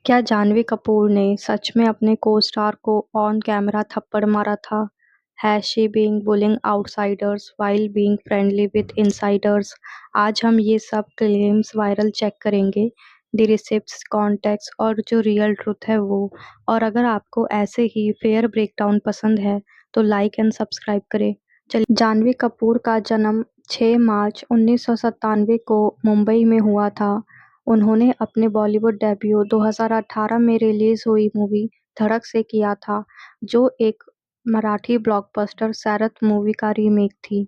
क्या जाह्नवी कपूर ने सच में अपने को-स्टार को ऑन कैमरा थप्पड़ मारा था? Has she being bullying outsiders while being friendly with Insiders? आज हम ये सब क्लेम्स वायरल चेक करेंगे, द रिसिप्ट्स, कॉन्टेक्स्ट और जो रियल ट्रुथ है वो। और अगर आपको ऐसे ही फेयर ब्रेकडाउन पसंद है तो लाइक एंड सब्सक्राइब करें। चलिए, जाह्नवी कपूर का जन्म 6 मार्च 1997 को मुंबई में हुआ था। उन्होंने अपने बॉलीवुड डेब्यू 2018 में रिलीज हुई मूवी धड़क से किया था, जो एक मराठी ब्लॉकबस्टर सैरत मूवी का रीमेक थी।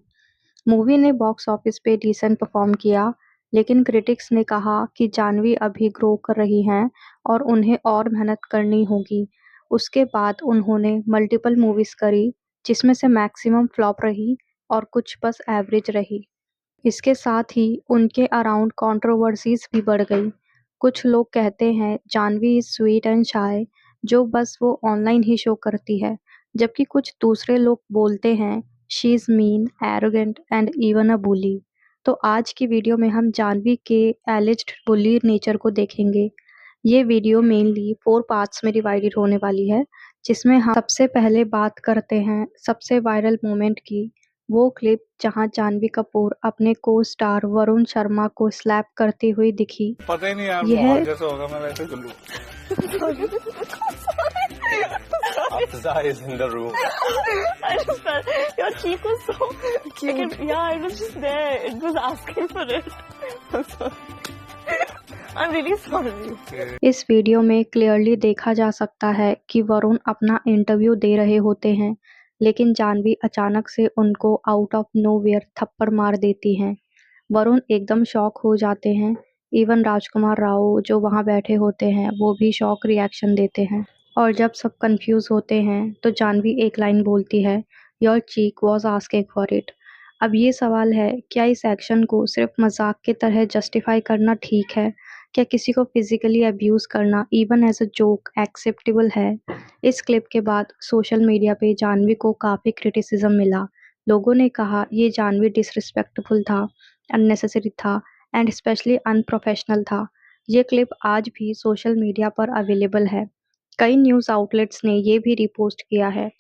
मूवी ने बॉक्स ऑफिस पे डिसेंट परफॉर्म किया, लेकिन क्रिटिक्स ने कहा कि जाह्नवी अभी ग्रो कर रही हैं और उन्हें और मेहनत करनी होगी। उसके बाद उन्होंने मल्टीपल मूवीज करी, जिसमें से मैक्सिमम फ्लॉप रही और कुछ बस एवरेज रही। इसके साथ ही उनके अराउंड कंट्रोवर्सीज भी बढ़ गई। कुछ लोग कहते हैं जाह्नवी इज स्वीट एंड शाय, जो बस वो ऑनलाइन ही शो करती है, जबकि कुछ दूसरे लोग बोलते हैं she is mean, arrogant and even a bully. तो आज की वीडियो में हम जाह्नवी के एलिज्ड बुली नेचर को देखेंगे। ये वीडियो मेनली 4 पार्ट्स में डिवाइडेड होने वाली है, जिसमें हम सबसे पहले बात करते हैं सबसे वायरल मोमेंट की, वो क्लिप जहां जाह्नवी कपूर अपने को-स्टार वरुण शर्मा को स्लैप करती हुई दिखी। पता ही नहीं यार, यह माहौल जैसा होगा मैं वैसे कर लूं। Afza is in the room. I just felt your cheek was so cute. Yeah, it was just there. It was asking for it. I'm sorry. I'm really sorry. इस वीडियो में क्लियरली देखा जा सकता है कि वरुण अपना इंटरव्यू दे रहे होते हैं, लेकिन जाह्नवी अचानक से उनको आउट ऑफ नोवेयर थप्पड़ मार देती हैं। वरुण एकदम शॉक हो जाते हैं। इवन राजकुमार राव जो वहाँ बैठे होते हैं वो भी शॉक रिएक्शन देते हैं। और जब सब कंफ्यूज होते हैं तो जाह्नवी एक लाइन बोलती है, your cheek was asking for it. अब ये सवाल है, क्या इस एक्शन को सिर्फ मजाक की तरह जस्टिफाई करना ठीक है? क्या किसी को फिजिकली अब्यूज करना even as a joke acceptable है? इस क्लिप के बाद सोशल मीडिया पे जाह्नवी को काफ़ी क्रिटिसिज्म मिला। लोगों ने कहा ये जाह्नवी डिसरिस्पेक्टफुल था, अननेसेसरी था एंड स्पेशली अनप्रोफेशनल था। ये क्लिप आज भी सोशल मीडिया पर अवेलेबल है। कई न्यूज़ आउटलेट्स ने ये भी रिपोस्ट किया है।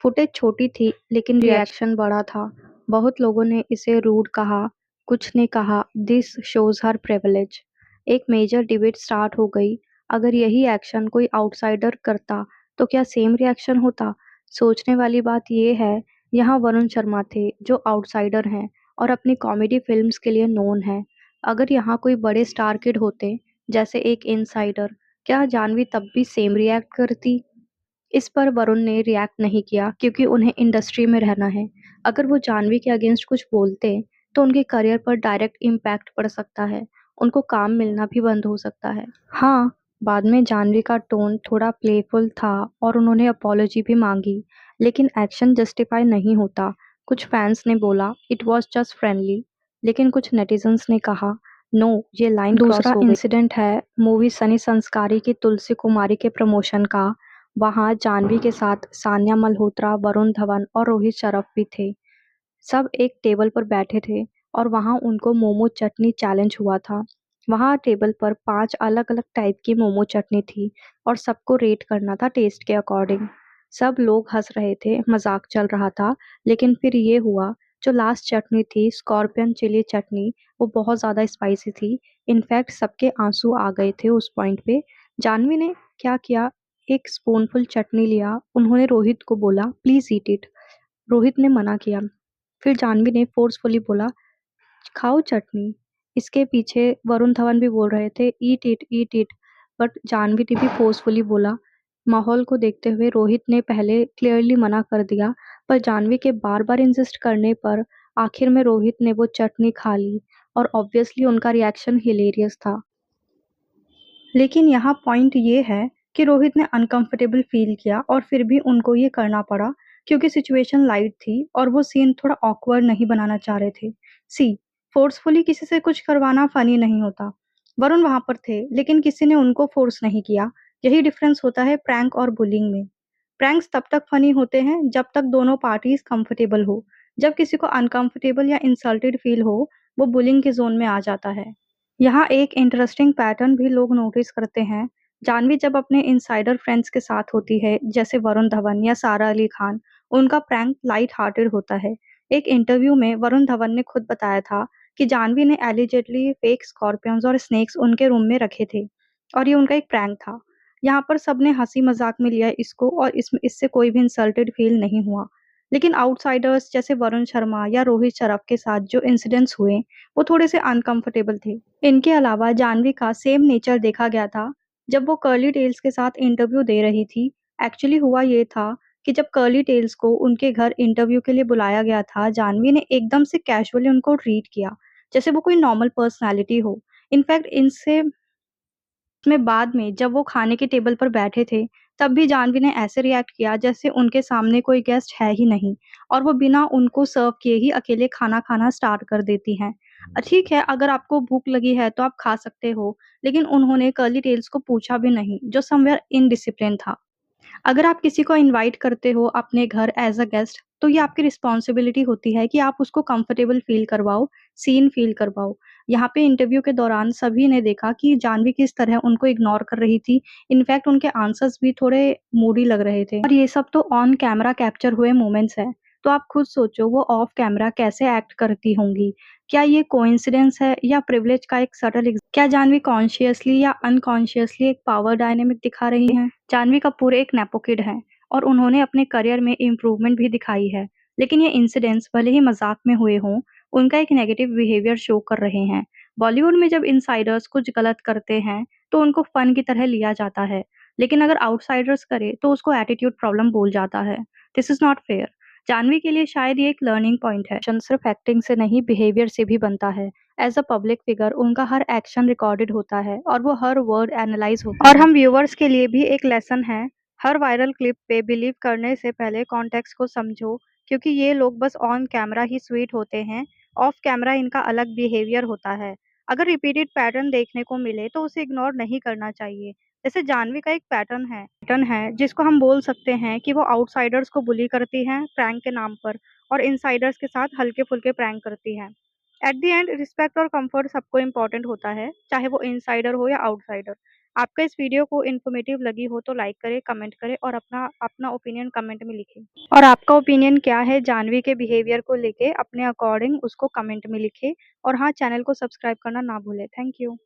फुटेज छोटी थी लेकिन रिएक्शन बड़ा था। बहुत लोगों ने इसे रूड कहा, कुछ ने कहा दिस शोज हर प्रिविलेज। एक मेजर डिबेट स्टार्ट हो गई। अगर यही एक्शन कोई आउटसाइडर करता तो क्या सेम रिएक्शन होता? सोचने वाली बात ये है, यहाँ वरुण शर्मा थे जो आउटसाइडर हैं और अपनी कॉमेडी फिल्म्स के लिए नोन हैं। अगर यहाँ कोई बड़े स्टार किड होते, जैसे एक इनसाइडर, क्या जाह्नवी तब भी सेम रिएक्ट करती? इस पर वरुण ने रिएक्ट नहीं किया क्योंकि उन्हें इंडस्ट्री में रहना है। अगर वो जाह्नवी के अगेंस्ट कुछ बोलते तो उनके करियर पर डायरेक्ट इम्पैक्ट पड़ सकता है, उनको काम मिलना भी बंद हो सकता है। हाँ, बाद में जाह्नवी का टोन थोड़ा प्लेफुल था और उन्होंने अपॉलॉजी भी मांगी, लेकिन एक्शन जस्टिफाई नहीं होता। कुछ फैंस ने बोला इट वॉज जस्ट फ्रेंडली, लेकिन कुछ नेटिजन्स ने कहा नो, ये लाइन क्रॉस हो गई। दूसरा इंसिडेंट है मूवी सनी संस्कारी की तुलसी कुमारी के प्रमोशन का। वहाँ जाह्नवी के साथ सान्या मल्होत्रा, वरुण धवन और रोहित शेट्टी भी थे। सब एक टेबल पर बैठे थे और वहाँ उनको मोमो चटनी चैलेंज हुआ था। वहाँ टेबल पर 5 अलग-अलग टाइप की मोमो चटनी थी और सबको रेट करना था टेस्ट के अकॉर्डिंग। सब लोग हंस रहे थे, मजाक चल रहा था, लेकिन फिर ये हुआ, जो लास्ट चटनी थी स्कॉर्पियन चिली चटनी, वो बहुत ज़्यादा स्पाइसी थी। इनफैक्ट सबके आंसू आ गए थे उस पॉइंट पे। जाह्नवी ने क्या किया, एक स्पूनफुल चटनी लिया, उन्होंने रोहित को बोला प्लीज़ ईट इट। रोहित ने मना किया। फिर जाह्नवी ने फोर्सफुली बोला खाओ चटनी। इसके पीछे वरुण धवन भी बोल रहे थे ईट इट, बट जाह्नवी ने भी फोर्सफुली बोला। माहौल को देखते हुए रोहित ने पहले क्लियरली मना कर दिया, पर जाह्नवी के बार-बार इंसिस्ट करने पर आखिर में रोहित ने वो चटनी खा ली और ऑब्वियसली उनका रिएक्शन हिलेरियस था। लेकिन यहाँ पॉइंट ये है कि रोहित ने अनकंफर्टेबल फील किया और फिर भी उनको ये करना पड़ा क्योंकि सिचुएशन लाइट थी और वो सीन थोड़ा ऑकवर्ड नहीं बनाना चाह रहे थे। सी, फोर्सफुली किसी से कुछ करवाना फनी नहीं होता। वरुण वहां पर थे लेकिन किसी ने उनको फोर्स नहीं किया। यही डिफरेंस होता है प्रैंक और बुलिंग में। प्रैंक्स तब तक फनी होते हैं जब तक दोनों पार्टीज कंफर्टेबल हो। जब किसी को अनकंफर्टेबल या इंसल्टेड फील हो, वो बुलिंग के जोन में आ जाता है। यहाँ एक इंटरेस्टिंग पैटर्न भी लोग नोटिस करते हैं। जानवी जब अपने इनसाइडर फ्रेंड्स के साथ होती है, जैसे वरुण धवन या सारा अली खान, उनका प्रैंक लाइट हार्टेड होता है। एक इंटरव्यू में वरुण धवन ने खुद बताया था कि जानवी ने एलिजेडली फेक स्कॉर्पियंस और स्नेक्स उनके रूम में रखे थे और ये उनका एक प्रैंक था। यहाँ पर सबने हंसी मजाक में लिया इसको और इससे कोई भी इंसल्टेड फील नहीं हुआ। लेकिन आउटसाइडर्स जैसे वरुण शर्मा या रोहित शरफ के साथ जो इंसिडेंट्स हुए, वो थोड़े से अनकंफर्टेबल थे। इनके अलावा जानवी का सेम नेचर देखा गया था जब वो कर्ली टेल्स के साथ इंटरव्यू दे रही थी। एक्चुअली हुआ ये था कि जब कर्ली टेल्स को उनके घर इंटरव्यू के लिए बुलाया गया था, जानवी ने एकदम से कैजुअली उनको ट्रीट किया, जैसे वो कोई नॉर्मल पर्सनैलिटी हो। इनफैक्ट इनसे में बाद में जब वो खाने के टेबल पर बैठे थे, तब भी जानवी ने ऐसे रिएक्ट किया जैसे उनके सामने कोई गेस्ट है ही नहीं और वो बिना उनको सर्व किए ही अकेले खाना खाना स्टार्ट कर देती हैं। ठीक है, अगर आपको भूख लगी है तो आप खा सकते हो, लेकिन उन्होंने कर्ली टेल्स को पूछा भी नहीं, जो समवेयर इनडिसिप्लिन था। अगर आप किसी को इनवाइट करते हो अपने घर एज़ अ गेस्ट, तो ये आपकी रिस्पॉन्सिबिलिटी होती है कि आप उसको कंफर्टेबल फ़ील करवाओ, सीन फ़ील करवाओ। यहाँ पे इंटरव्यू के दौरान सभी ने देखा कि जानवी किस तरह उनको इग्नोर कर रही थी। इनफैक्ट उनके आंसर्स भी थोड़े मूडी लग रहे थे और ये सब तो ऑन कैमरा कैप्चर हुए मोमेंट्स हैं। तो आप खुद सोचो वो ऑफ कैमरा कैसे एक्ट करती होंगी? क्या ये कोइंसिडेंस है या प्रिविलेज का एक सटल क्या जानवी कॉन्शियसली या अनकॉन्शियसली एक पावर डायनामिक दिखा रही हैं? जानवी कपूर एक नेपो किड हैं और उन्होंने अपने करियर में इम्प्रूवमेंट भी दिखाई है। लेकिन ये इंसिडेंट्स भले ही मजाक में हुए हों, उनका एक नेगेटिव बिहेवियर शो कर रहे हैं। बॉलीवुड में जब इनसाइडर्स कुछ गलत करते हैं, तो उनको फन की तरह लिया जाता है, लेकिन अगर आउटसाइडर्स करे तो उसको एटीट्यूड प्रॉब्लम बोल जाता है। This is not fair. Janhvi के लिए शायद ये एक लर्निंग पॉइंट है। सिर्फ एक्टिंग से नहीं, बिहेवियर से भी बनता है। एज अ पब्लिक फिगर उनका हर एक्शन रिकॉर्डेड होता है और वो हर वर्ड एनालाइज होता है और हम व्यूअर्स के लिए भी एक लेसन है। हर वायरल क्लिप पे बिलीव करने से पहले कॉन्टेक्स्ट को समझो, क्योंकि ये लोग बस ऑन कैमरा ही स्वीट होते हैं, ऑफ कैमरा इनका अलग बिहेवियर होता है। अगर रिपीटेड पैटर्न देखने को मिले तो उसे इग्नोर नहीं करना चाहिए। जैसे जानवी का एक पैटर्न है जिसको हम बोल सकते हैं कि वो आउटसाइडर्स को बुली करती हैं प्रैंक के नाम पर और इनसाइडर्स के साथ हल्के-फुल्के प्रैंक करती हैं। एट द एंड रिस्पेक्ट और कंफर्ट सबको इम्पोर्टेंट होता है, चाहे वो इनसाइडर हो या आउटसाइडर। आपका इस वीडियो को इन्फॉर्मेटिव लगी हो तो लाइक करें, कमेंट करें और अपना अपना ओपिनियन कमेंट में लिखें। और आपका ओपिनियन क्या है जानवी के बिहेवियर को लेके, अपने अकॉर्डिंग उसको कमेंट में लिखें। और हाँ, चैनल को सब्सक्राइब करना ना भूलें। Thank you.